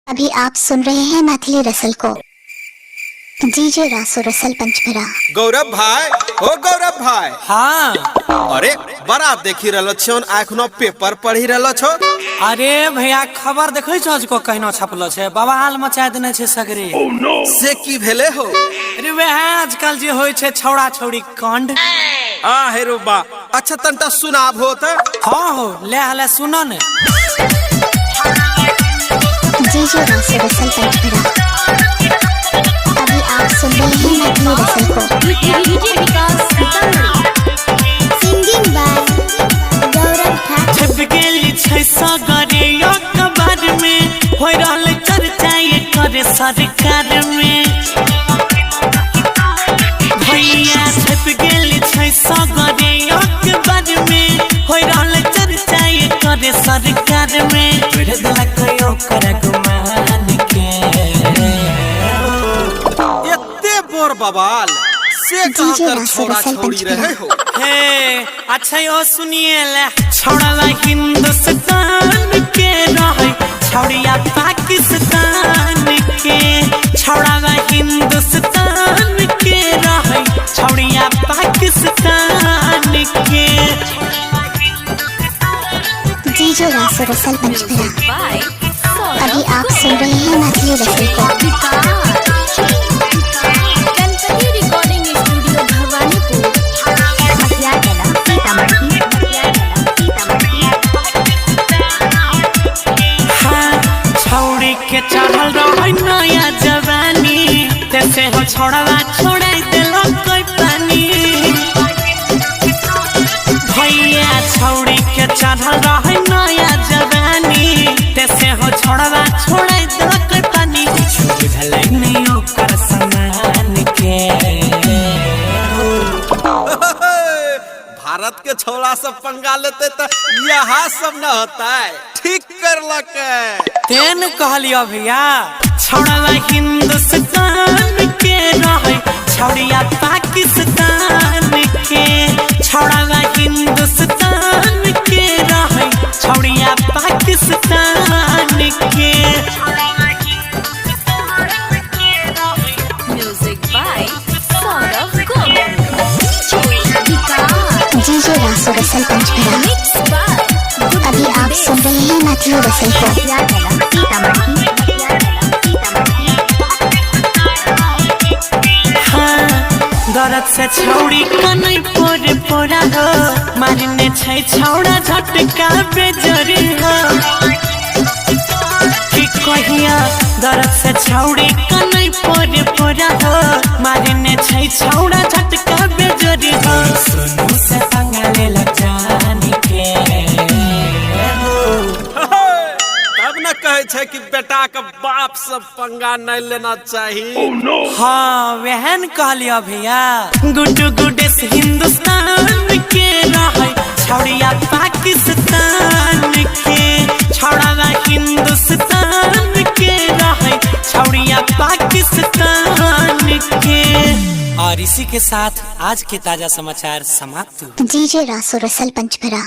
अभी आप सुन रहे हैं मैथिली रसल को। डीजे रासो रसल पंचभरा। गौरव भाई, ओ गौरव भाई। हाँ। अरे बड़ा देखी रहलो छो, आखनो पेपर पढ़ी रहलो छो। अरे भैया खबर देखै छो को कहनो छपलो छे, बवाल मचा देने छे सगरे। से की भेले हो? अरे वे आजकल जे होय छे छौड़ा छौड़ी कांड। आ हेरो बा, अच्छा तंटा सुनाब हो त। हाँ हो, ले हले सुनो ने। डीजे रासो रसल पंचभरा। अभी आप सुन रहे हैं मैथिली रसल को। सिंगिंग बाय गौरव ठाकुर। छप गेली छै सगरे अखबार में, होय रहल चर्चा ये करे सरकार में। भैया छप गेली छै सगरे अखबार में, होय रहल चर्चा ये करे सरकार में। बढ़ दला कयो कर गुमान के एते बोर बवाल से कहां कर छोड़ा छोड़ी रहे हो? हे अच्छा यो सुनिए ले। छोड़ला हिंदुस्तान के रहे, छोड़िया पाकिस्तान के। छोड़ला हिंदुस्तान के रहे, छोड़िया पाकिस्तान के। डीजे रासो रसल पंचभरा। अभी आप सुन रहे हैं मैथिली रसल को। Ganpati recording studio Bhawanipur, Matiagala, Sitamarhi. हाँ, छौड़ी के चढ़ल रहे नया जवानी, तैसे हो छोड़वा छोड़ाई देलो कोई पानी। भैया छौड़ी के चढ़ल रहे नया जवानी, तैसे हो छोड़वा छोड़ाई देलो कोई पानी। कुछ बुझल नहीं ओकर समान के। भारत के छोड़ा सब पंगा लेते त यहाँ सब न होता है। ठीक कर लके। तेन कहलियो भैया। छोड़वा हिंदुस्तान के रहे, छोड़िया पाकिस्तान के। छोड़वा हिंदुस्तान के रहे, छोड़िया पाकिस्तान के। Music by Saurabh Govil. DJ Raso Rasal पंचभरा। Mix by अभी आप सुन रहे हैं मैथिली रसल को। मटियागला, सीतामढ़ी। दरद से छौड़ी कनै पोरे पोरा हो, मारने छै छौड़ा झटका बेजरी हो। कि कहिया दरद से छौड़ी कनै पोरे पोरा हो, मारने छै छौड़ा झटका बेजरी हो। सुनु से पंगाले लग जानी के। तब न कहे छै कि बेटा के बाप सब पंगा नहीं लेना चाहिए। हाँ वहन कहलियो भैया। गुड्डू गुडेस हिंदुस्तान के रहे, छौड़िया पाकिस्तान के। छौड़ा हिंदुस्तान के रहे, छौड़िया पाकिस्तान के। और इसी के साथ आज के ताजा समाचार समाप्त। डीजे रासो रसल पंचभरा।